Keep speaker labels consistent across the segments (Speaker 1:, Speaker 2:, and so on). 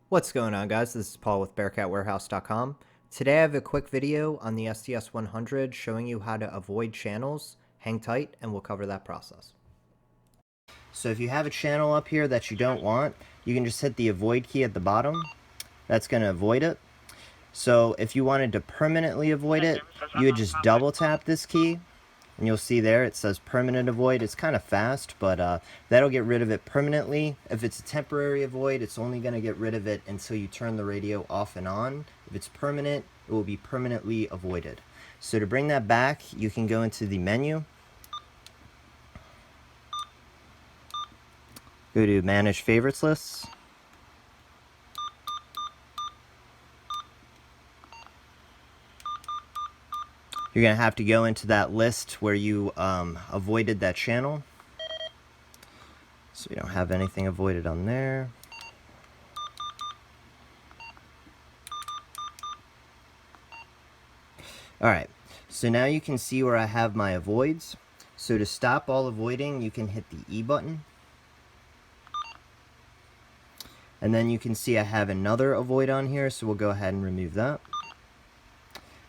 Speaker 1: What's going on, guys? This is Paul with BearcatWarehouse.com. Today I have a quick video on the SDS100 showing you how to avoid channels. Hang tight and we'll cover that process. So if you have a channel up here that you don't want, you can just hit the avoid key at the bottom. That's going to avoid it. So if you wanted to permanently avoid it, you would just double tap this key. And you'll see there it says permanent avoid. It's kind of fast, but that'll get rid of it permanently. If it's a temporary avoid, it's only going to get rid of it until you turn the radio off and on. If it's permanent, it will be permanently avoided. So to bring that back, you can go into the menu. Go to Manage Favorites Lists. You're going to have to go into that list where you avoided that channel. So we don't have anything avoided on there. Alright, so now you can see where I have my avoids. So to stop all avoiding, you can hit the E button. And then you can see I have another avoid on here, so we'll go ahead and remove that.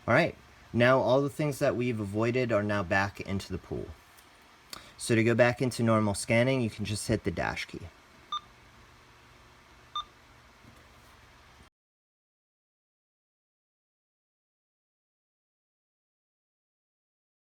Speaker 1: Alright. Now all the things that we've avoided are now back into the pool. So to go back into normal scanning, you can just hit the dash key.